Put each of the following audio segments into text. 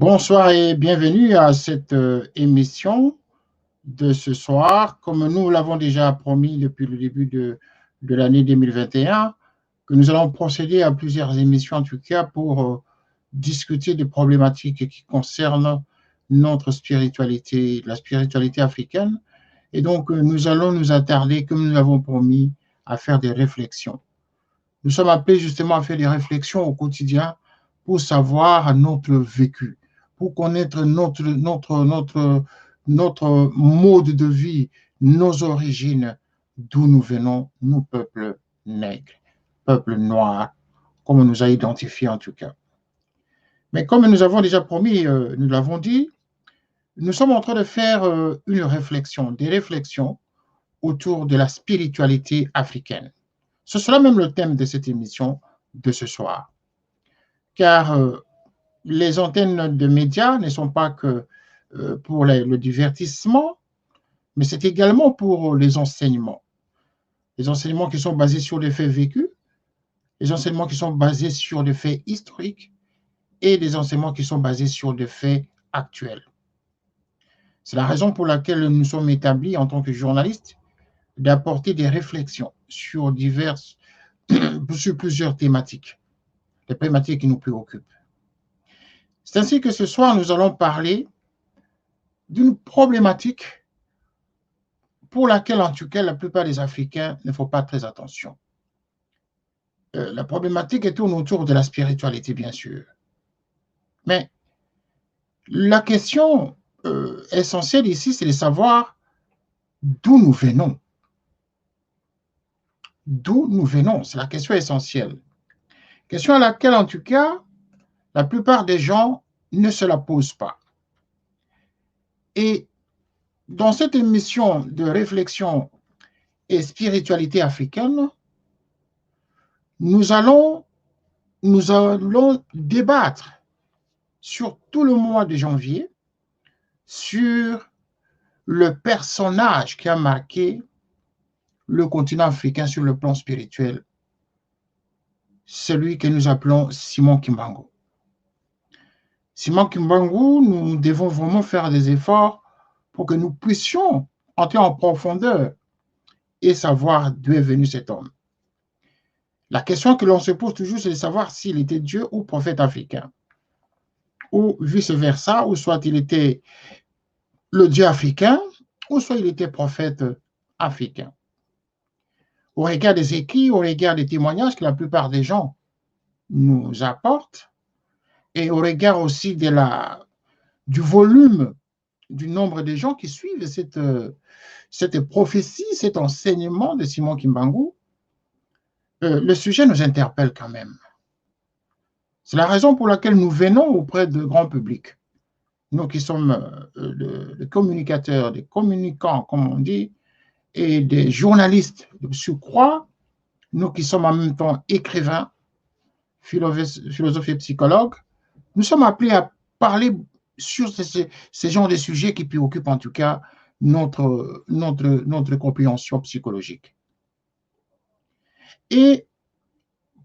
Bonsoir et bienvenue à cette émission de ce soir. Comme nous l'avons déjà promis depuis le début de l'année 2021, que nous allons procéder à plusieurs émissions en tout cas pour discuter des problématiques qui concernent notre spiritualité, la spiritualité africaine. Et donc, nous allons nous attarder, comme nous l'avons promis, à faire des réflexions. Nous sommes appelés justement à faire des réflexions au quotidien pour savoir notre vécu, pour connaître notre mode de vie, nos origines, d'où nous venons, nous, peuples nègres, peuples noirs, comme on nous a identifiés en tout cas. Mais comme nous avons déjà promis, nous l'avons dit, nous sommes en train de faire une réflexion, des réflexions autour de la spiritualité africaine. Ce sera même le thème de cette émission de ce soir. Car les antennes de médias ne sont pas que pour le divertissement, mais c'est également pour les enseignements. Les enseignements qui sont basés sur des faits vécus, les enseignements qui sont basés sur des faits historiques et des enseignements qui sont basés sur des faits actuels. C'est la raison pour laquelle nous sommes établis en tant que journalistes d'apporter des réflexions sur plusieurs thématiques, les thématiques qui nous préoccupent. C'est ainsi que ce soir, nous allons parler d'une problématique pour laquelle, en tout cas, la plupart des Africains ne font pas très attention. La problématique tourne autour de la spiritualité, bien sûr. Mais la question essentielle ici, c'est de savoir d'où nous venons. D'où nous venons, c'est la question essentielle. Question à laquelle, en tout cas, la plupart des gens ne se la posent pas. Et dans cette émission de réflexion et spiritualité africaine, nous allons débattre sur tout le mois de janvier sur le personnage qui a marqué le continent africain sur le plan spirituel, celui que nous appelons Simon Kimbangu. Simon Kimbangu, nous devons vraiment faire des efforts pour que nous puissions entrer en profondeur et savoir d'où est venu cet homme. La question que l'on se pose toujours, c'est de savoir s'il était Dieu ou prophète africain, ou vice-versa, ou soit il était le Dieu africain, ou soit il était prophète africain. Au regard des écrits, au regard des témoignages que la plupart des gens nous apportent, et au regard aussi du volume, du nombre de gens qui suivent cette prophétie, cet enseignement de Simon Kimbangu, le sujet nous interpelle quand même. C'est la raison pour laquelle nous venons auprès de grand public. Nous qui sommes des communicateurs, des communicants, comme on dit, et des journalistes de surcroît, nous qui sommes en même temps écrivains, philosophes et psychologues, nous sommes appelés à parler sur ces genres de sujets qui préoccupent en tout cas notre compréhension psychologique. Et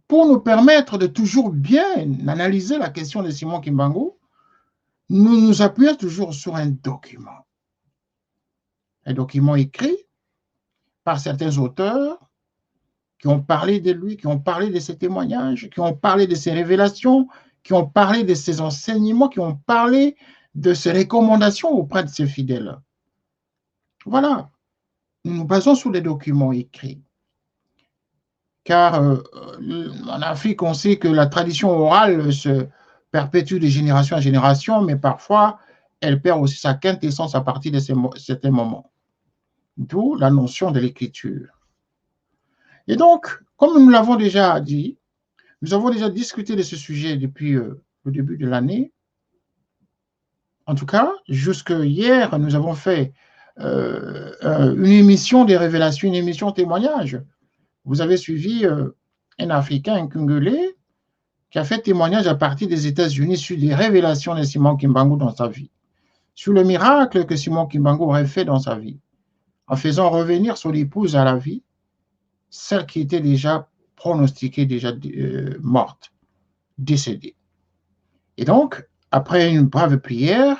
pour nous permettre de toujours bien analyser la question de Simon Kimbangu, nous nous appuyons toujours sur un document écrit par certains auteurs qui ont parlé de lui, qui ont parlé de ses témoignages, qui ont parlé de ses révélations, qui ont parlé de ses enseignements, qui ont parlé de ses recommandations auprès de ses fidèles. Voilà, nous nous basons sur des documents écrits. Car en Afrique, on sait que la tradition orale se perpétue de génération en génération, mais parfois, elle perd aussi sa quintessence à partir de certains moments. D'où la notion de l'écriture. Et donc, comme nous l'avons déjà dit, nous avons déjà discuté de ce sujet depuis le début de l'année. En tout cas, jusque hier, nous avons fait une émission des révélations, une émission témoignage. Vous avez suivi un Africain, un Congolais, qui a fait témoignage à partir des États-Unis sur les révélations de Simon Kimbangu dans sa vie, sur le miracle que Simon Kimbangu aurait fait dans sa vie, en faisant revenir son épouse à la vie, celle qui était déjà pronostiquée, déjà morte, décédée. Et donc, après une brave prière,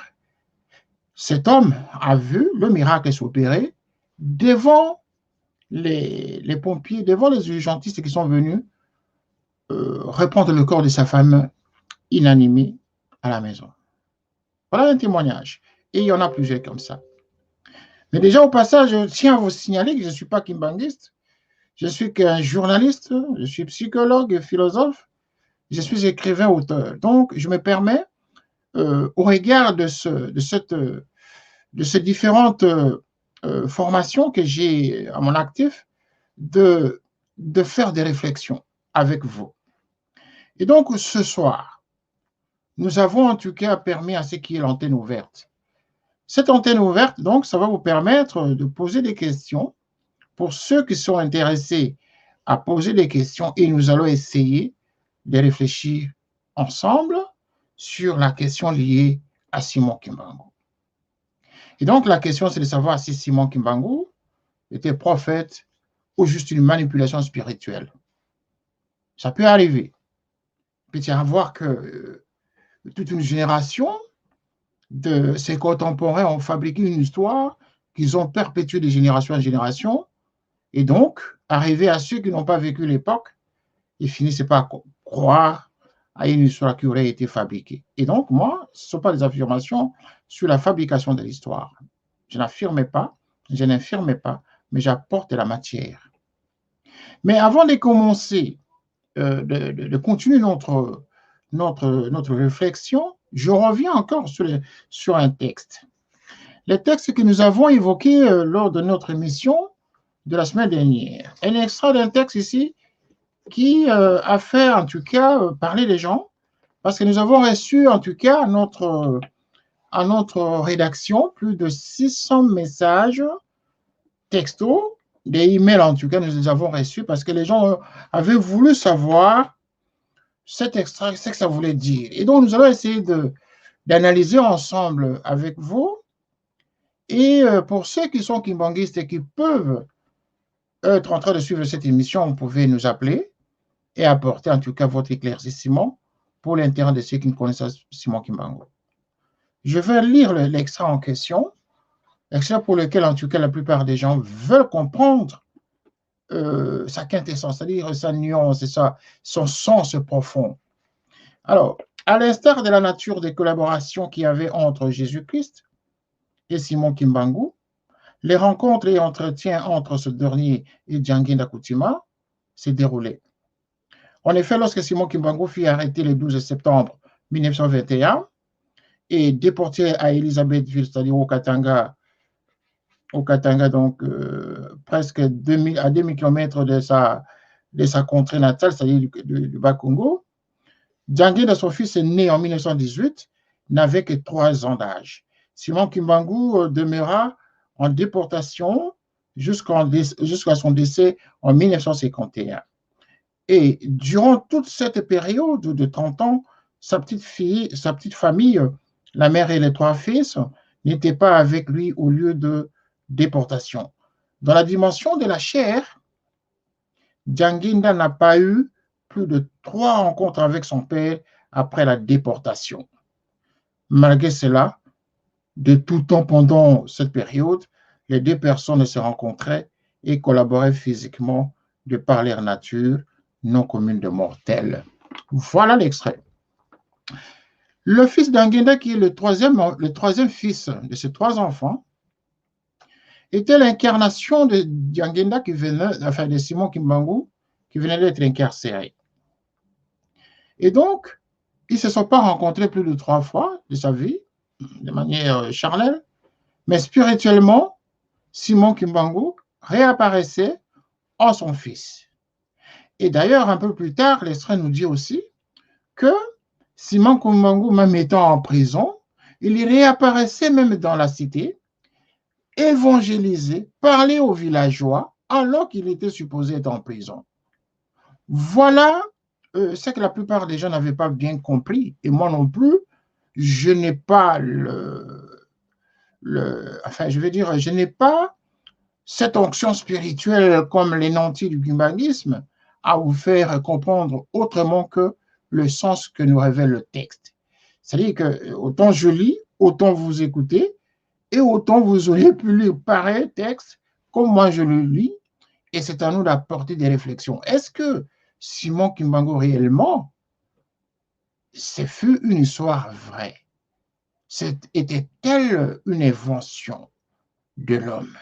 cet homme a vu le miracle s'opérer devant les pompiers, devant les urgentistes qui sont venus répandre le corps de sa femme inanimée à la maison. Voilà un témoignage. Et il y en a plusieurs comme ça. Mais déjà, au passage, je tiens à vous signaler que je ne suis pas kimbanguiste. Je suis qu'un journaliste, je suis psychologue, philosophe, je suis écrivain, auteur. Donc, je me permets, au regard de ces différentes formations que j'ai à mon actif, de faire des réflexions avec vous. Et donc, ce soir, nous avons en tout cas permis à ce qui est l'antenne ouverte. Cette antenne ouverte, donc, ça va vous permettre de poser des questions pour ceux qui sont intéressés à poser des questions et nous allons essayer de réfléchir ensemble sur la question liée à Simon Kimbangu. Et donc, la question, c'est de savoir si Simon Kimbangu était prophète ou juste une manipulation spirituelle. Ça peut arriver. Il peut y avoir que toute une génération de ses contemporains ont fabriqué une histoire qu'ils ont perpétuée de génération en génération. Et donc, arrivé à ceux qui n'ont pas vécu l'époque, ils finissent par croire à une histoire qui aurait été fabriquée. Et donc, moi, ce ne sont pas des affirmations sur la fabrication de l'histoire. Je n'affirme pas, je n'infirme pas, mais j'apporte la matière. Mais avant de commencer, de continuer notre réflexion, je reviens encore sur un texte. Le texte que nous avons évoqué lors de notre émission de la semaine dernière. Un extrait d'un texte ici qui a fait, en tout cas, parler les gens, parce que nous avons reçu, en tout cas, à notre rédaction, plus de 600 messages textos, des emails, en tout cas, nous les avons reçus, parce que les gens avaient voulu savoir cet extrait, ce que ça voulait dire. Et donc, nous allons essayer d'analyser ensemble avec vous. Et pour ceux qui sont kimbanguistes et qui peuvent être en train de suivre cette émission, vous pouvez nous appeler et apporter en tout cas votre éclaircissement pour l'intérêt de ceux qui ne connaissent pas Simon Kimbangu. Je vais lire l'extrait en question, l'extrait pour lequel en tout cas la plupart des gens veulent comprendre sa quintessence, c'est-à-dire sa nuance et son sens profond. Alors, à l'instar de la nature des collaborations qu'il y avait entre Jésus-Christ et Simon Kimbangu, les rencontres et entretiens entre ce dernier et Djangui Ndakutima s'est déroulé. En effet, lorsque Simon Kimbangu fut arrêté le 12 septembre 1921 et déporté à Elisabethville, c'est-à-dire au Katanga, donc presque à 2000 km de sa contrée natale, c'est-à-dire du Bas-Congo, Djangui, son fils, est né en 1918, n'avait que 3 ans d'âge. Simon Kimbangu demeura en déportation jusqu'à son décès en 1951. Et durant toute cette période de 30 ans, sa petite famille, la mère et les 3 fils, n'étaient pas avec lui au lieu de déportation. Dans la dimension de la chair, Djangui n'a pas eu plus de 3 rencontres avec son père après la déportation. Malgré cela, de tout temps pendant cette période, les 2 personnes se rencontraient et collaboraient physiquement de par leur nature non commune de mortels. Voilà l'extrait. Le fils d'Anguinda, qui est le troisième fils de ces 3 enfants, était l'incarnation de Djangui de Simon Kimbangu, qui venait d'être incarcéré. Et donc, ils ne se sont pas rencontrés plus de 3 fois de sa vie, de manière charnelle, mais spirituellement, Simon Kimbangu réapparaissait en son fils. Et d'ailleurs, un peu plus tard, l'extrait nous dit aussi que Simon Kimbangu, même étant en prison, il y réapparaissait même dans la cité, évangéliser, parler aux villageois, alors qu'il était supposé être en prison. Voilà ce que la plupart des gens n'avaient pas bien compris, et moi non plus, je n'ai pas je n'ai pas cette onction spirituelle comme les nantis du kimbanguisme à vous faire comprendre autrement que le sens que nous révèle le texte. C'est-à-dire que autant je lis, autant vous écoutez, et autant vous auriez pu lire pareil texte comme moi je le lis, et c'est à nous d'apporter des réflexions. Est-ce que Simon Kimbangu réellement, ce fut une histoire vraie? Était-elle une invention de l'homme?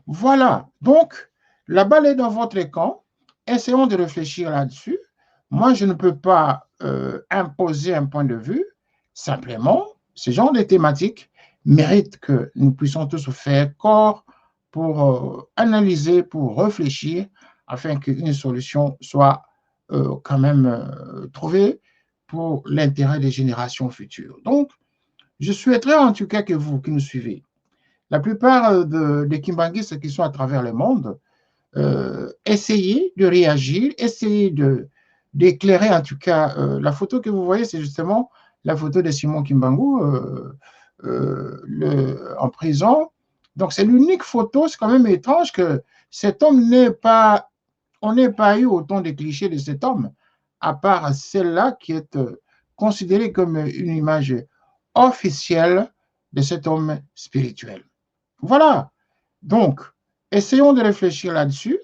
Voilà, donc la balle est dans votre camp. Essayons de réfléchir là-dessus. Moi, je ne peux pas imposer un point de vue. Simplement, ce genre de thématiques mérite que nous puissions tous faire corps pour analyser, pour réfléchir, afin qu'une solution soit quand même trouvée pour l'intérêt des générations futures. Donc, je souhaiterais en tout cas que vous qui nous suivez, la plupart des Kimbanguistes qui sont à travers le monde, essayez de réagir, essayez d'éclairer en tout cas. La photo que vous voyez, c'est justement la photo de Simon Kimbangu en prison. Donc c'est l'unique photo, c'est quand même étrange que cet homme on n'ait pas eu autant de clichés de cet homme, à part celle-là qui est considérée comme une image officielle de cet homme spirituel. Voilà. Donc, essayons de réfléchir là-dessus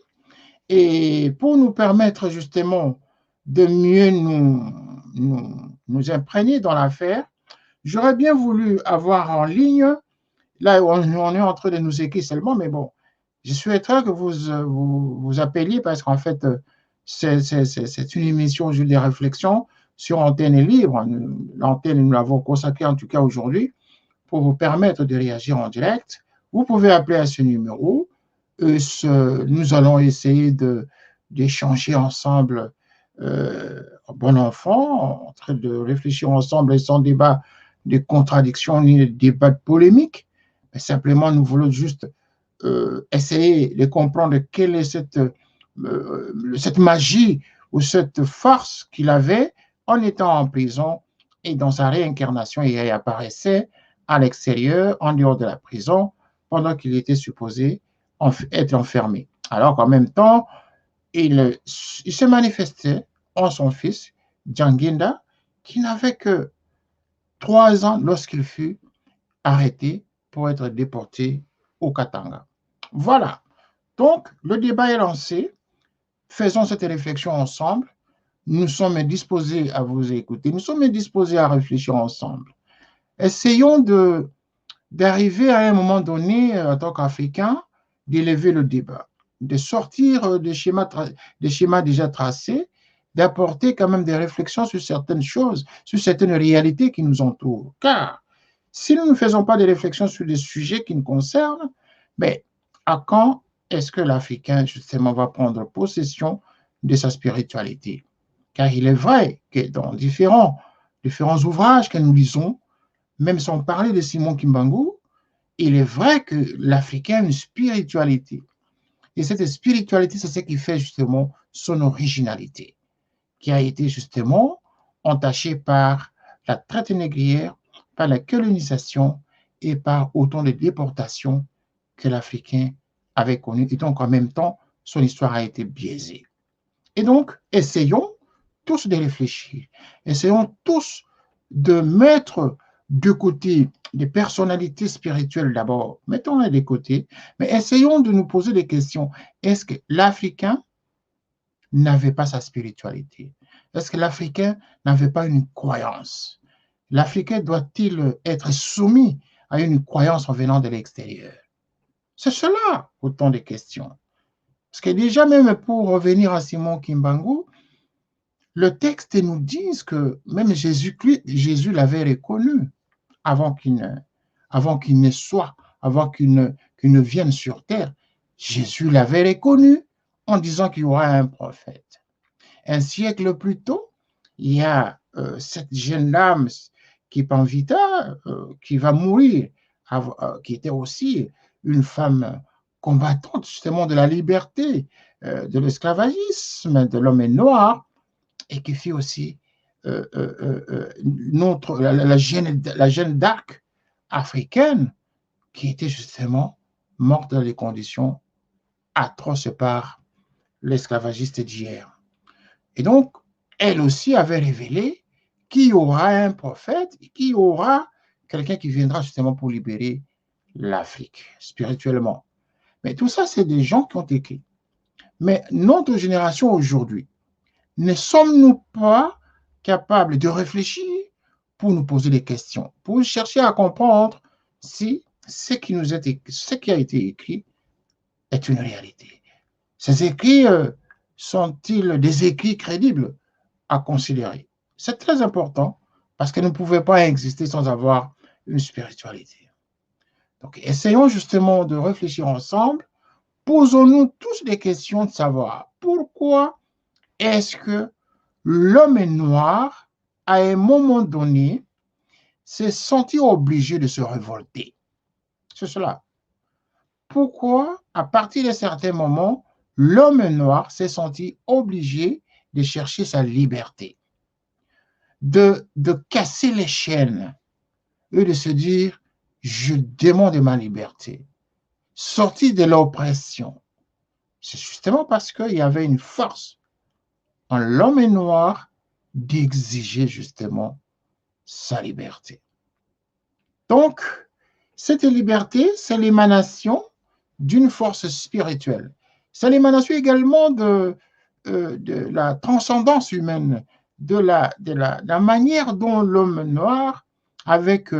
et pour nous permettre justement de mieux nous imprégner dans l'affaire, j'aurais bien voulu avoir en ligne, là on est en train de nous écrire seulement, mais bon, je souhaiterais que vous appeliez parce qu'en fait, c'est une émission de réflexion sur antenne libre. L'antenne, nous l'avons consacrée en tout cas aujourd'hui pour vous permettre de réagir en direct. Vous pouvez appeler à ce numéro. Nous allons essayer d'échanger ensemble, bon enfant, en train de réfléchir ensemble et sans débat de contradiction ni de débat de polémique. Mais simplement, nous voulons juste essayer de comprendre quelle est cette magie ou cette force qu'il avait en étant en prison et dans sa réincarnation, il apparaissait à l'extérieur, en dehors de la prison, pendant qu'il était supposé être enfermé. Alors qu'en même temps, il se manifestait en son fils, Djanginda, qui n'avait que 3 ans lorsqu'il fut arrêté pour être déporté au Katanga. Voilà. Donc, le débat est lancé. Faisons cette réflexion ensemble. Nous sommes disposés à vous écouter. Nous sommes disposés à réfléchir ensemble. Essayons d'arriver à un moment donné, en tant qu'Africains, d'élever le débat, de sortir des schémas déjà tracés, d'apporter quand même des réflexions sur certaines choses, sur certaines réalités qui nous entourent. Car si nous ne faisons pas des réflexions sur des sujets qui nous concernent, mais à quand est-ce que l'Africain, justement, va prendre possession de sa spiritualité? Car il est vrai que dans différents ouvrages que nous lisons, même sans parler de Simon Kimbangu, il est vrai que l'Africain a une spiritualité. Et cette spiritualité, c'est ce qui fait justement son originalité, qui a été justement entachée par la traite négrière, par la colonisation et par autant de déportations que l'Africain avait connues. Et donc, en même temps, son histoire a été biaisée. Et donc, essayons tous de réfléchir. Essayons tous de mettre de côté des personnalités spirituelles d'abord. Mettons-les de côté, mais essayons de nous poser des questions. Est-ce que l'Africain n'avait pas sa spiritualité? Est-ce que l'Africain n'avait pas une croyance? L'Africain doit-il être soumis à une croyance en venant de l'extérieur? C'est cela, autant de questions. Parce que déjà, même pour revenir à Simon Kimbangu, le texte nous dit que même Jésus l'avait reconnu avant qu'il ne soit, avant qu'il ne vienne sur terre. Jésus l'avait reconnu en disant qu'il y aura un prophète. Un siècle plus tôt, il y a cette jeune dame qui est Panvita, qui va mourir, qui était aussi une femme combattante justement de la liberté, de l'esclavagisme, de l'homme noir, et qui fit aussi la jeune d'Arc africaine qui était justement morte dans des conditions atroces par l'esclavagiste d'hier. Et donc, elle aussi avait révélé qu'il y aura un prophète, qu'il y aura quelqu'un qui viendra justement pour libérer l'Afrique spirituellement. Mais tout ça, c'est des gens qui ont écrit. Mais notre génération aujourd'hui, ne sommes-nous pas capables de réfléchir pour nous poser des questions, pour chercher à comprendre si ce qui a été écrit est une réalité? Ces écrits sont-ils des écrits crédibles à considérer? C'est très important parce que nous ne pouvons pas exister sans avoir une spiritualité. Donc, essayons justement de réfléchir ensemble. Posons-nous tous des questions de savoir pourquoi est-ce que l'homme noir, à un moment donné, s'est senti obligé de se révolter. C'est cela. Pourquoi, à partir de certains moments, l'homme noir s'est senti obligé de chercher sa liberté, de casser les chaînes et de se dire, je demande ma liberté, sortir de l'oppression. C'est justement parce qu'il y avait une force en l'homme noir d'exiger justement sa liberté. Donc, cette liberté, c'est l'émanation d'une force spirituelle. C'est l'émanation également de la transcendance humaine, de la manière dont l'homme noir, avec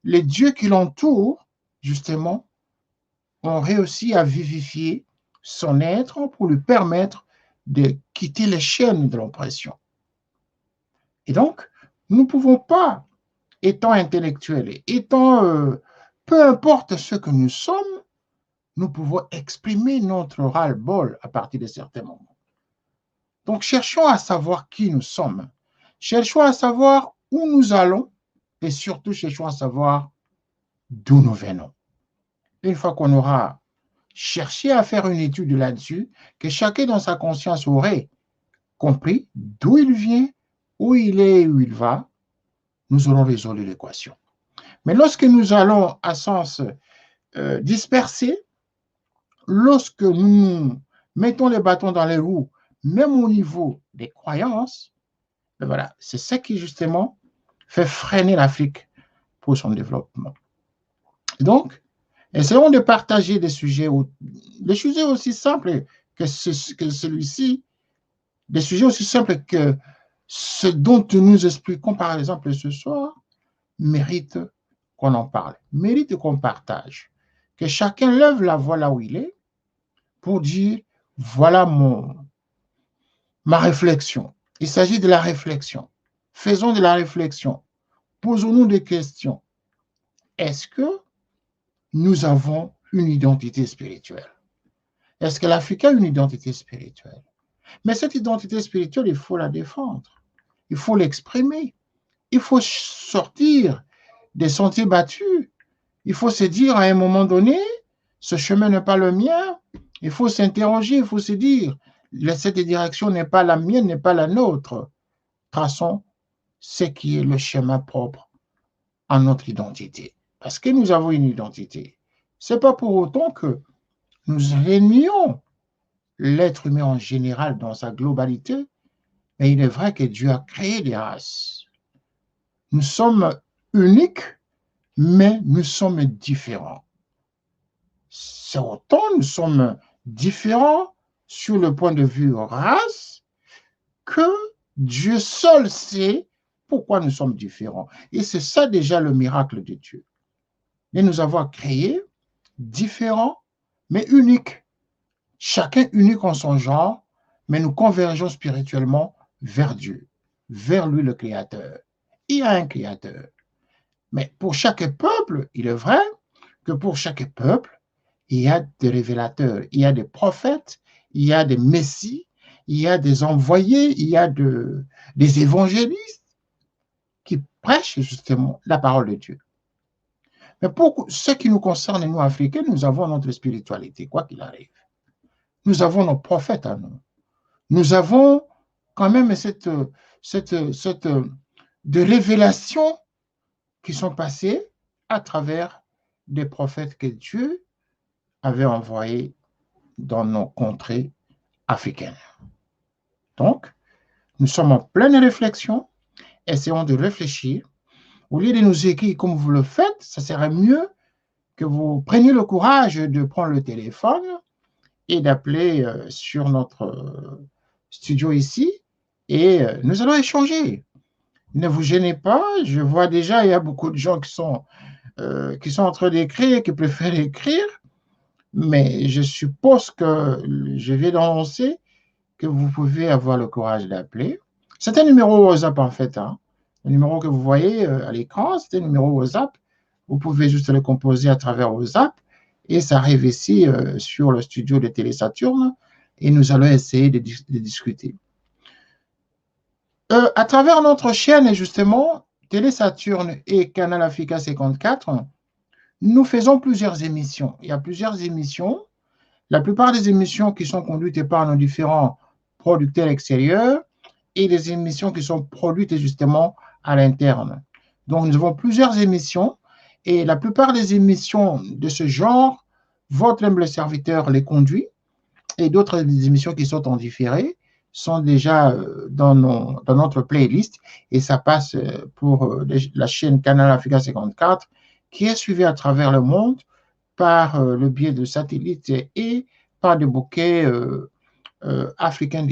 les dieux qui l'entourent, justement, ont réussi à vivifier son être pour lui permettre de quitter les chaînes de l'oppression. Et donc, nous ne pouvons pas, étant intellectuels, peu importe ce que nous sommes, nous pouvons exprimer notre ras-le-bol à partir de certains moments. Donc, cherchons à savoir qui nous sommes. Cherchons à savoir où nous allons et surtout cherchons à savoir d'où nous venons. Une fois qu'on aura cherché à faire une étude là-dessus, que chacun dans sa conscience aurait compris d'où il vient, où il est et où il va, nous aurons résolu l'équation. Mais lorsque nous allons à sens dispersé, lorsque nous mettons les bâtons dans les roues, même au niveau des croyances, voilà, c'est ce qui justement fait freiner l'Afrique pour son développement. Donc, essayons de partager des sujets aussi simples que celui-ci, des sujets aussi simples que ce dont nous expliquons par exemple ce soir, mérite qu'on en parle, mérite qu'on partage, que chacun lève la voix là où il est pour dire, voilà ma réflexion. Il s'agit de la réflexion. Faisons de la réflexion. Posons-nous des questions. Est-ce que nous avons une identité spirituelle? Est-ce que l'Afrique a une identité spirituelle? Mais cette identité spirituelle, il faut la défendre. Il faut l'exprimer. Il faut sortir des sentiers battus. Il faut se dire à un moment donné, ce chemin n'est pas le mien. Il faut s'interroger, il faut se dire, cette direction n'est pas la mienne, n'est pas la nôtre. Traçons ce qui est le chemin propre à notre identité. Parce que nous avons une identité. Ce n'est pas pour autant que nous réunions l'être humain en général dans sa globalité, mais il est vrai que Dieu a créé des races. Nous sommes uniques, mais nous sommes différents. C'est autant nous sommes différents sur le point de vue race que Dieu seul sait pourquoi nous sommes différents. Et c'est ça déjà le miracle de Dieu. Et nous avons créé différents, mais uniques. Chacun unique en son genre, mais nous convergeons spirituellement vers Dieu, vers lui le Créateur. Il y a un Créateur. Mais pour chaque peuple, il est vrai que pour chaque peuple, il y a des révélateurs, il y a des prophètes, il y a des messies, il y a des envoyés, il y a des évangélistes qui prêchent justement la parole de Dieu. Mais pour ce qui nous concerne, nous, Africains, nous avons notre spiritualité, quoi qu'il arrive. Nous avons nos prophètes à nous. Nous avons quand même cette de révélations qui sont passées à travers des prophètes que Dieu avait envoyés dans nos contrées africaines. Donc, nous sommes en pleine réflexion essayons de réfléchir. Au lieu de nous écrire comme vous le faites, ça serait mieux que vous preniez le courage de prendre le téléphone et d'appeler sur notre studio ici et nous allons échanger. Ne vous gênez pas, je vois déjà, il y a beaucoup de gens qui sont en train d'écrire, qui préfèrent écrire, mais je suppose que je viens d'annoncer que vous pouvez avoir le courage d'appeler. C'est un numéro WhatsApp en fait, hein. Le numéro que vous voyez à l'écran, c'est un numéro WhatsApp. Vous pouvez juste le composer à travers WhatsApp et ça arrive ici sur le studio de Télé Saturne et nous allons essayer de discuter. À travers notre chaîne, justement, Télé Saturne et Canal Africa 54, nous faisons plusieurs émissions. Il y a plusieurs émissions. La plupart des émissions qui sont conduites par nos différents producteurs extérieurs et des émissions qui sont produites justement à l'interne. Donc, nous avons plusieurs émissions et la plupart des émissions de ce genre, votre humble serviteur les conduit et d'autres émissions qui sont en différé sont déjà dans notre playlist et ça passe pour la chaîne Canal Africa 54 qui est suivie à travers le monde par le biais de satellites et par des bouquets africains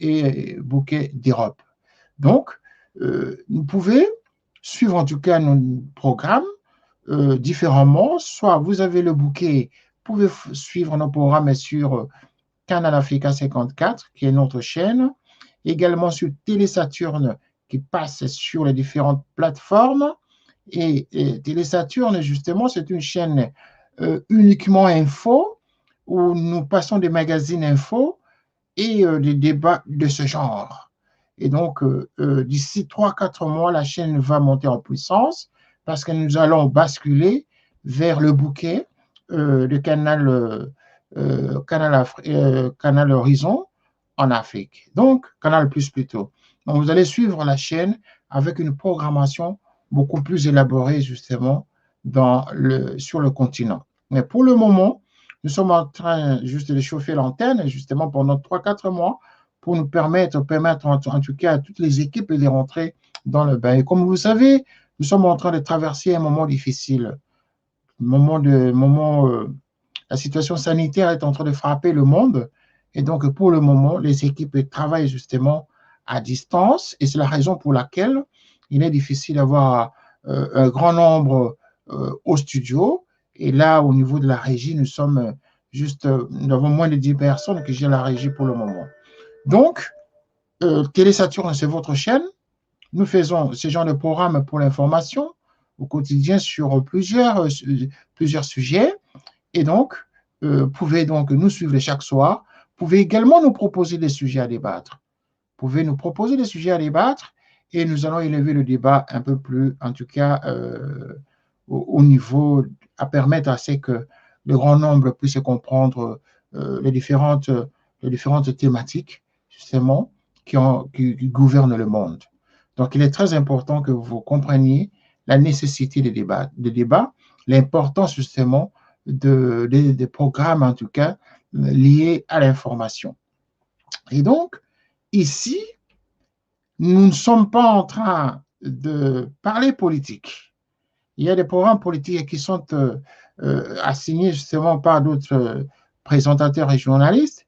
et bouquets d'Europe. Donc, vous pouvez suivre en tout cas nos programmes différemment. Soit vous avez le bouquet, vous pouvez suivre nos programmes sur Canal Africa 54, qui est notre chaîne, également sur Télé Saturne, qui passe sur les différentes plateformes. Et Télé Saturne, justement, c'est une chaîne uniquement info, où nous passons des magazines info et des débats de ce genre. Et donc, d'ici 3-4 mois, la chaîne va monter en puissance parce que nous allons basculer vers le bouquet de Canal Horizon en Afrique. Donc, Canal Plus plutôt. Donc, vous allez suivre la chaîne avec une programmation beaucoup plus élaborée, justement, sur le continent. Mais pour le moment, nous sommes en train juste de chauffer l'antenne, justement, pendant 3-4 mois, pour nous permettre en tout cas à toutes les équipes de rentrer dans le bain. Et comme vous savez, nous sommes en train de traverser un moment difficile. La situation sanitaire est en train de frapper le monde. Et donc, pour le moment, les équipes travaillent justement à distance. Et c'est la raison pour laquelle il est difficile d'avoir un grand nombre au studio. Et là, au niveau de la régie, nous avons moins de 10 personnes qui gèrent la régie pour le moment. Donc, Télé Saturne, c'est votre chaîne. Nous faisons ce genre de programme pour l'information au quotidien sur plusieurs sujets. Et donc, vous pouvez donc nous suivre chaque soir. Vous pouvez également nous proposer des sujets à débattre. Vous pouvez nous proposer des sujets à débattre et nous allons élever le débat un peu plus, en tout cas, au niveau, à permettre à ce que le grand nombre puisse comprendre les différentes thématiques, justement, qui gouvernent le monde. Donc, il est très important que vous compreniez la nécessité des débats, l'importance, justement, des programmes, en tout cas, liés à l'information. Et donc, ici, nous ne sommes pas en train de parler politique. Il y a des programmes politiques qui sont assignés justement par d'autres présentateurs et journalistes,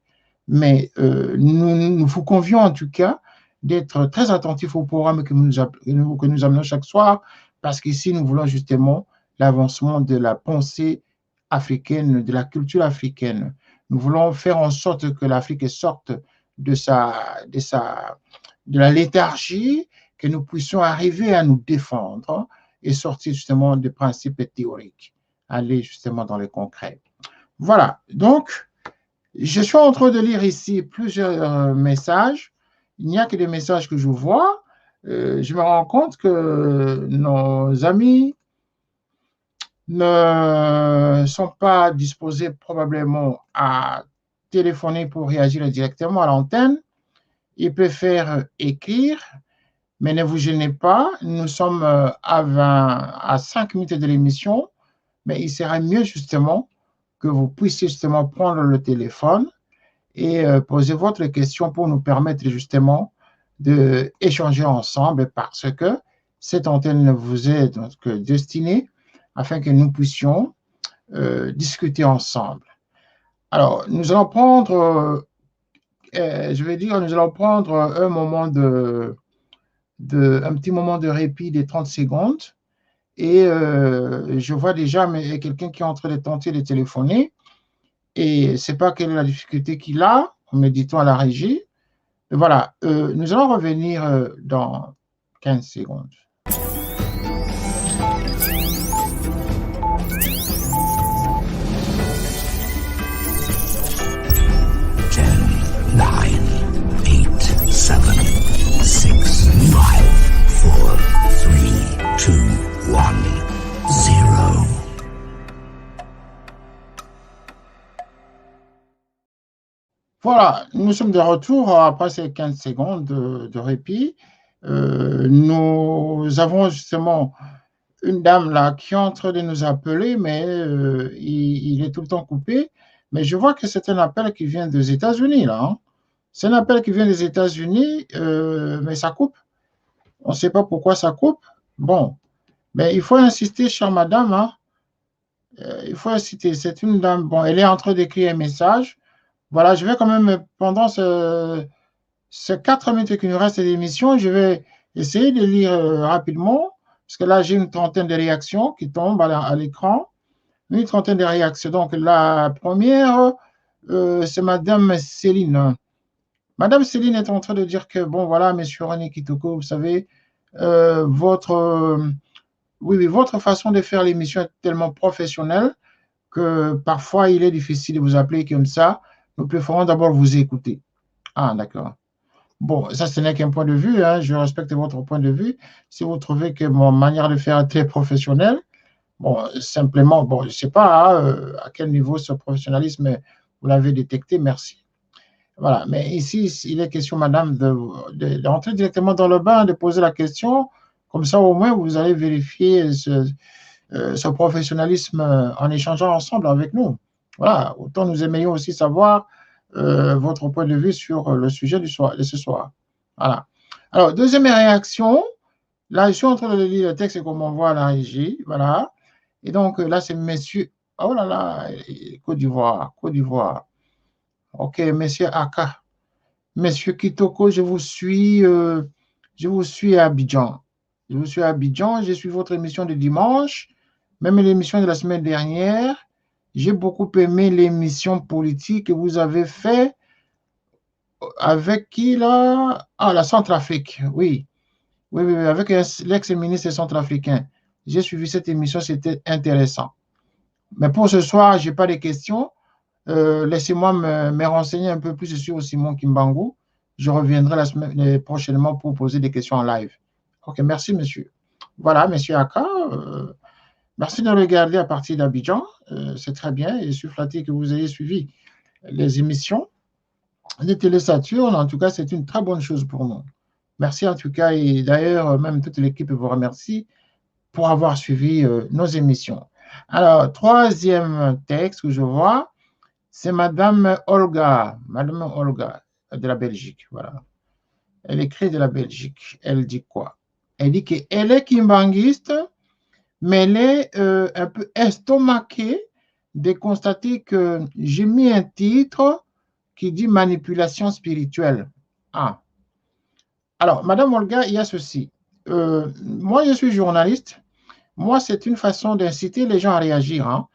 mais nous vous convions en tout cas d'être très attentifs au programme que nous amenons chaque soir, parce qu'ici, nous voulons justement l'avancement de la pensée africaine, de la culture africaine. Nous voulons faire en sorte que l'Afrique sorte de la léthargie, que nous puissions arriver à nous défendre et sortir justement des principes théoriques, aller justement dans le concret. Voilà, donc, je suis en train de lire ici plusieurs messages. Il n'y a que des messages que je vois. Je me rends compte que nos amis ne sont pas disposés probablement à téléphoner pour réagir directement à l'antenne. Ils préfèrent écrire, mais ne vous gênez pas. Nous sommes à 5 minutes de l'émission, mais il serait mieux justement que vous puissiez justement prendre le téléphone et poser votre question pour nous permettre justement d'échanger ensemble parce que cette antenne vous est donc destinée afin que nous puissions discuter ensemble. Alors, nous allons prendre, nous allons prendre un petit moment de répit de 30 secondes. Et je vois déjà quelqu'un qui est en train de tenter de téléphoner. Et je ne sais pas quelle est la difficulté qu'il a, me dit-on à la régie. Et voilà, nous allons revenir dans 15 secondes. 7, 6, 5, 4, 3, 2, 1, 0. Voilà, nous sommes de retour après ces 15 secondes de répit. Nous avons justement une dame là qui est en train de nous appeler, mais il est tout le temps coupé. Mais je vois que c'est un appel qui vient des États-Unis, là. Hein. C'est un appel qui vient des États-Unis, mais ça coupe. On ne sait pas pourquoi ça coupe. Bon, mais il faut insister, chère madame. Hein. Il faut insister. C'est une dame. Bon, elle est en train d'écrire un message. Voilà, je vais quand même, pendant ces 4 minutes qui nous restent d'émission, je vais essayer de lire rapidement, parce que là, j'ai une trentaine de réactions qui tombent à l'écran. Une trentaine de réactions. Donc, la première, c'est Madame Céline. Madame Céline est en train de dire que, bon, voilà, Monsieur René Kitoko, vous savez, votre façon de faire l'émission est tellement professionnelle que parfois, il est difficile de vous appeler comme ça. Nous préférons d'abord vous écouter. Ah, d'accord. Bon, ça, ce n'est qu'un point de vue. Hein. Je respecte votre point de vue. Si vous trouvez que mon manière de faire est très professionnelle, bon, simplement, bon, je ne sais pas à quel niveau ce professionnalisme vous l'avez détecté. Merci. Voilà, mais ici, il est question, madame, d'entrer directement dans le bain, de poser la question. Comme ça, au moins, vous allez vérifier ce professionnalisme en échangeant ensemble avec nous. Voilà, autant nous aimerions aussi savoir votre point de vue sur le sujet de ce soir. Voilà. Alors, deuxième réaction, là, je suis en train de lire le texte comme on voit à la régie. Voilà. Et donc, là, c'est monsieur. Oh là là, Côte d'Ivoire, Côte d'Ivoire. OK, monsieur Aka. Monsieur Kitoko, je vous suis à Abidjan. Je vous suis à Abidjan, je suis votre émission de dimanche, même l'émission de la semaine dernière. J'ai beaucoup aimé l'émission politique que vous avez fait avec qui là? Ah, la Centrafrique, oui. Oui, avec l'ex-ministre centrafricain. J'ai suivi cette émission, c'était intéressant. Mais pour ce soir, je n'ai pas de questions. Laissez-moi me renseigner un peu plus sur Simon Kimbangu. Je reviendrai la semaine prochainement pour poser des questions en live. OK, merci, monsieur. Voilà, monsieur Aka. Merci de regarder à partir d'Abidjan. C'est très bien et je suis flatté que vous ayez suivi les émissions de Télé Saturne. En tout cas, c'est une très bonne chose pour nous. Merci en tout cas et d'ailleurs, même toute l'équipe vous remercie pour avoir suivi nos émissions. Alors, troisième texte que je vois, c'est Madame Olga de la Belgique. Voilà. Elle écrit de la Belgique. Elle dit quoi? Elle dit qu'elle est kimbanguiste, mais elle est un peu estomaquée de constater que j'ai mis un titre qui dit manipulation spirituelle. Ah. Alors, Madame Olga, il y a ceci. Moi, je suis journaliste. Moi, c'est une façon d'inciter les gens à réagir. Hein.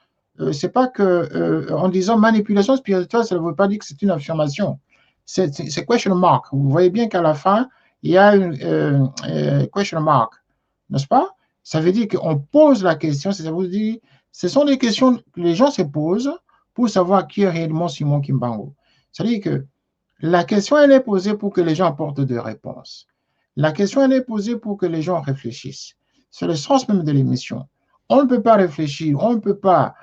C'est pas que, en disant manipulation spirituelle, ça ne veut pas dire que c'est une affirmation. C'est question mark. Vous voyez bien qu'à la fin, il y a une question mark, n'est-ce pas? Ça veut dire qu'on pose la question, ça veut dire, ce sont des questions que les gens se posent pour savoir qui est réellement Simon Kimbangu. C'est-à-dire que la question, elle est posée pour que les gens apportent des réponses. La question, elle est posée pour que les gens réfléchissent. C'est le sens même de l'émission. On ne peut pas réfléchir, on ne peut pas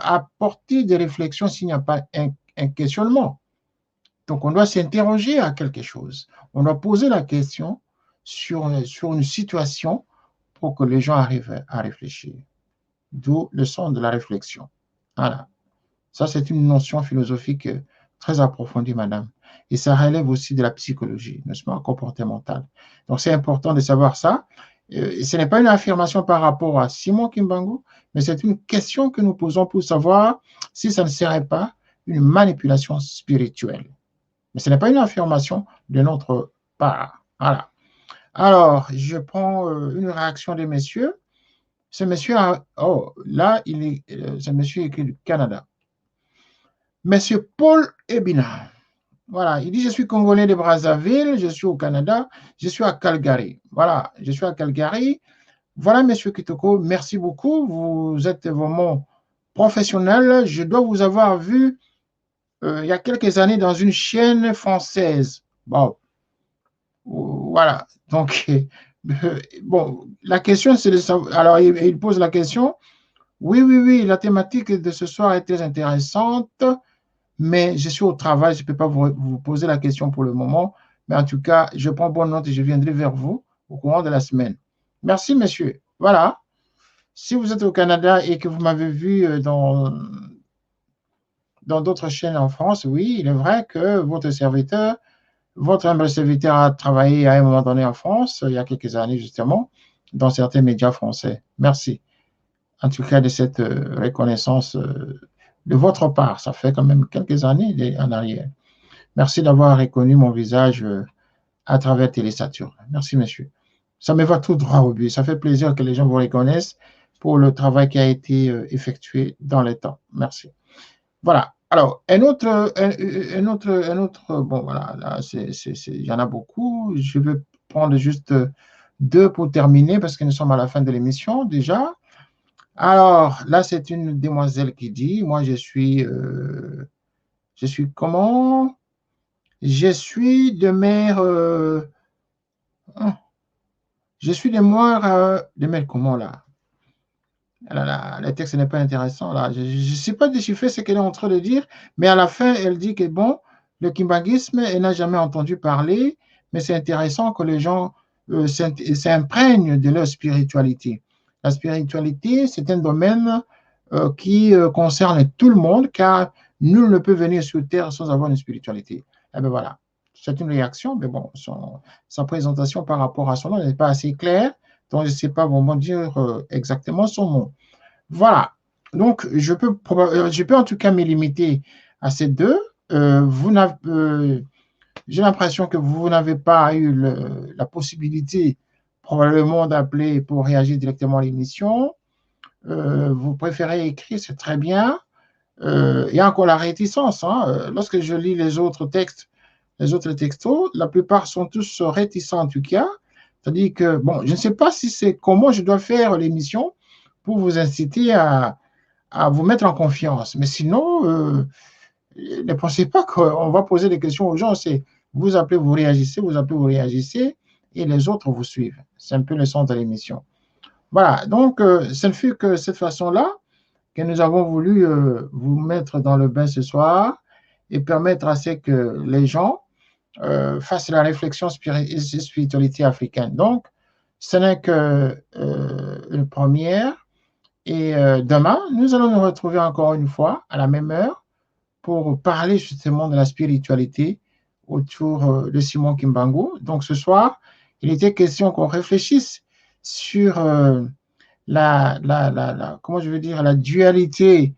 apporter des réflexions s'il n'y a pas un questionnement. Donc, on doit s'interroger à quelque chose. On doit poser la question sur une situation pour que les gens arrivent à réfléchir. D'où le sens de la réflexion. Voilà. Ça, c'est une notion philosophique très approfondie, madame. et ça relève aussi de la psychologie, n'est-ce pas, comportementale. Donc, c'est important de savoir ça. Ce n'est pas une affirmation par rapport à Simon Kimbangu, mais c'est une question que nous posons pour savoir si ça ne serait pas une manipulation spirituelle. Mais ce n'est pas une affirmation de notre part. Voilà. Alors, je prends une réaction des messieurs. Ce monsieur a, oh, là, ce monsieur écrit du Canada. Monsieur Paul Ebina. Voilà, il dit, je suis Congolais de Brazzaville, je suis au Canada, je suis à Calgary. Voilà, je suis à Calgary. Voilà, monsieur Kitoko, merci beaucoup. Vous êtes vraiment professionnel. Je dois vous avoir vu il y a quelques années dans une chaîne française. Bon, voilà. Donc, bon, la question, c'est de savoir. Alors, il pose la question. Oui, oui, oui, la thématique de ce soir est très intéressante, mais je suis au travail, je ne peux pas vous poser la question pour le moment. Mais en tout cas, je prends bonne note et je viendrai vers vous au courant de la semaine. Merci, monsieur. Voilà. Si vous êtes au Canada et que vous m'avez vu dans d'autres chaînes en France, oui, il est vrai que votre humble serviteur a travaillé à un moment donné en France, il y a quelques années justement, dans certains médias français. Merci. En tout cas, de cette reconnaissance de votre part. Ça fait quand même quelques années en arrière. Merci d'avoir reconnu mon visage à travers Télésaturne. Merci, monsieur. Ça me va tout droit au but. Ça fait plaisir que les gens vous reconnaissent pour le travail qui a été effectué dans le temps. Merci. Voilà. Alors, un autre, bon, voilà, là, il y en a beaucoup. Je vais prendre juste deux pour terminer parce que nous sommes à la fin de l'émission déjà. Alors, là, c'est une demoiselle qui dit, moi, je suis comment? Je suis de mère, je suis de mère, de mère comment là? Le texte n'est pas intéressant là. Je ne sais pas déchiffrer ce qu'elle est en train de dire, mais à la fin, elle dit que bon, le kimbanguisme, elle n'a jamais entendu parler, mais c'est intéressant que les gens s'imprègnent de leur spiritualité. La spiritualité, c'est un domaine qui concerne tout le monde, car nul ne peut venir sur Terre sans avoir une spiritualité. Eh bien voilà, c'est une réaction, mais bon, sa présentation par rapport à son nom n'est pas assez claire, donc je ne sais pas vraiment dire exactement son nom. Voilà, donc je peux en tout cas me limiter à ces deux. J'ai l'impression que vous n'avez pas eu la possibilité probablement d'appeler pour réagir directement à l'émission. Vous préférez écrire, c'est très bien. Il y a encore la réticence. Hein. Lorsque je lis les autres textes, les autres textos, la plupart sont tous réticents en tout cas. C'est-à-dire que, bon, je ne sais pas si c'est comment je dois faire l'émission pour vous inciter à vous mettre en confiance. Mais sinon, ne pensez pas qu'on va poser des questions aux gens. C'est vous appelez, vous réagissez, vous appelez, vous réagissez, et les autres vous suivent. C'est un peu le sens de l'émission. Voilà, donc ce ne fut que cette façon-là que nous avons voulu vous mettre dans le bain ce soir et permettre à ce que les gens fassent la réflexion spiritualité africaine. Donc, ce n'est que une première. Et demain, nous allons nous retrouver encore une fois à la même heure pour parler justement de la spiritualité autour de Simon Kimbangu. Donc, ce soir, il était question qu'on réfléchisse sur comment je veux dire, la dualité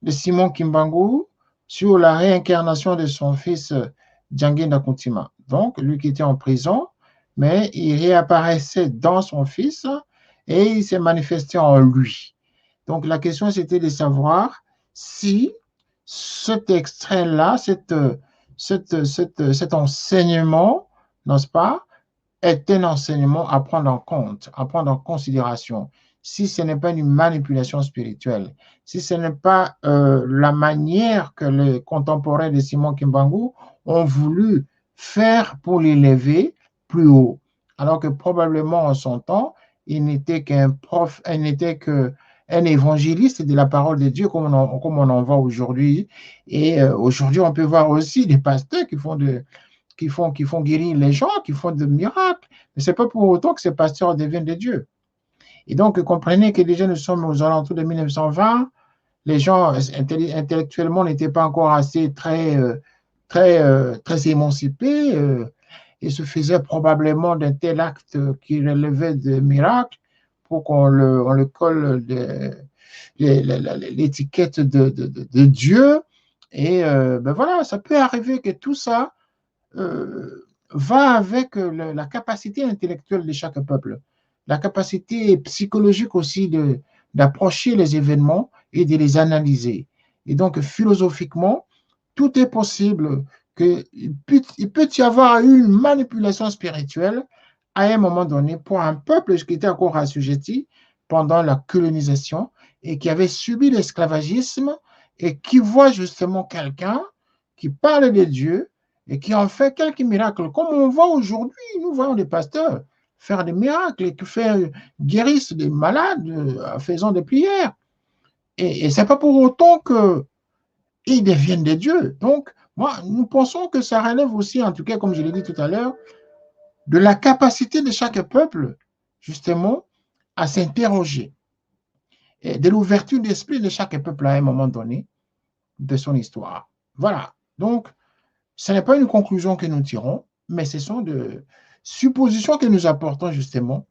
de Simon Kimbangu, sur la réincarnation de son fils Djangé Ndakuntima. Donc, lui qui était en prison, mais il réapparaissait dans son fils et il s'est manifesté en lui. Donc, la question, c'était de savoir si cet extrait-là, cet enseignement, n'est-ce pas, est un enseignement à prendre en compte, à prendre en considération. Si ce n'est pas une manipulation spirituelle, si ce n'est pas la manière que les contemporains de Simon Kimbangu ont voulu faire pour l'élever plus haut, alors que probablement en son temps, il n'était qu'un évangéliste de la parole de Dieu comme on en voit aujourd'hui. Et aujourd'hui, on peut voir aussi des pasteurs qui font guérir les gens, qui font des miracles. Mais ce n'est pas pour autant que ces pasteurs deviennent des dieux. Et donc, comprenez que déjà nous sommes aux alentours de 1920. Les gens intellectuellement n'étaient pas encore assez très très émancipé et se faisait probablement d'un tel acte qui relevait de miracles pour on le colle l'étiquette de Dieu. Et ben voilà, ça peut arriver que tout ça va avec la capacité intellectuelle de chaque peuple, la capacité psychologique aussi d'approcher les événements et de les analyser. Et donc, philosophiquement, tout est possible il peut y avoir une manipulation spirituelle à un moment donné pour un peuple qui était encore assujetti pendant la colonisation et qui avait subi l'esclavagisme et qui voit justement quelqu'un qui parle de Dieu et qui en fait quelques miracles. Comme on voit aujourd'hui, nous voyons des pasteurs faire des miracles et qui guérissent des malades en faisant des prières. Et ce n'est pas pour autant qu'ils deviennent des dieux. Donc, moi, nous pensons que ça relève aussi, en tout cas, comme je l'ai dit tout à l'heure, de la capacité de chaque peuple, justement, à s'interroger, et de l'ouverture d'esprit de chaque peuple à un moment donné de son histoire. Voilà. Donc, ce n'est pas une conclusion que nous tirons, mais ce sont des suppositions que nous apportons justement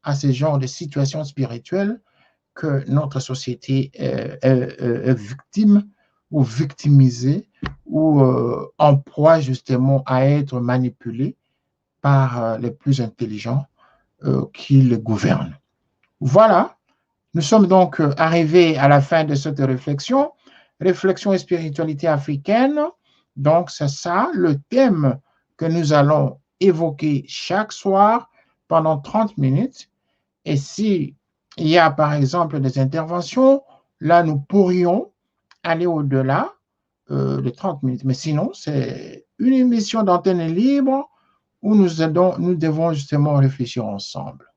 à ce genre de situations spirituelles que notre société est victime ou victimisée ou en proie justement à être manipulée par les plus intelligents qui le gouvernent. Voilà, nous sommes donc arrivés à la fin de cette réflexion, réflexion et spiritualité africaine. Donc, c'est ça le thème que nous allons évoquer chaque soir pendant 30 minutes. Et si il y a par exemple des interventions, là, nous pourrions aller au-delà de 30 minutes. Mais sinon, c'est une émission d'antenne libre où nous devons justement réfléchir ensemble.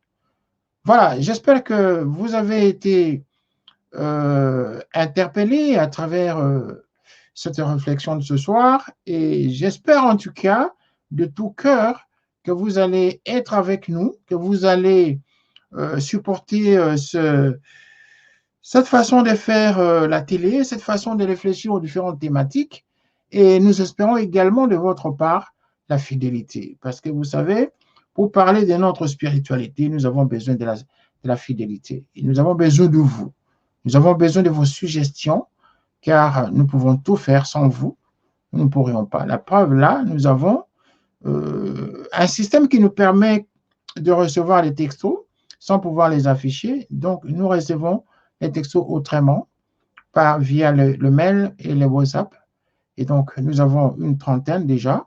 Voilà, j'espère que vous avez été interpellé à travers cette réflexion de ce soir et j'espère en tout cas de tout cœur que vous allez être avec nous, que vous allez supporter cette façon de faire la télé, cette façon de réfléchir aux différentes thématiques et nous espérons également de votre part la fidélité parce que vous savez, pour parler de notre spiritualité, nous avons besoin de la fidélité et nous avons besoin de vous. Nous avons besoin de vos suggestions, car nous pouvons tout faire sans vous. Nous ne pourrions pas. La preuve, là, nous avons un système qui nous permet de recevoir les textos sans pouvoir les afficher. Donc, nous recevons les textos autrement, via le mail et le WhatsApp. Et donc, nous avons une trentaine déjà.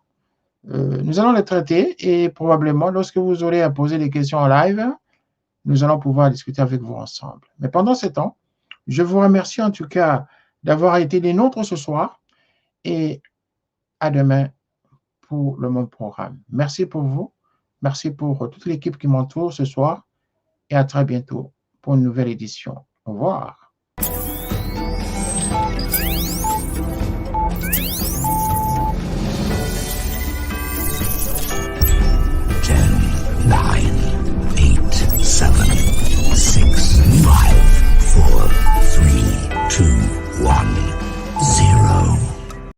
Nous allons les traiter et probablement, lorsque vous aurez à poser des questions en live, nous allons pouvoir discuter avec vous ensemble. Mais pendant ce temps, je vous remercie en tout cas d'avoir été des nôtres ce soir et à demain pour le même programme. Merci pour vous, merci pour toute l'équipe qui m'entoure ce soir et à très bientôt pour une nouvelle édition. Au revoir.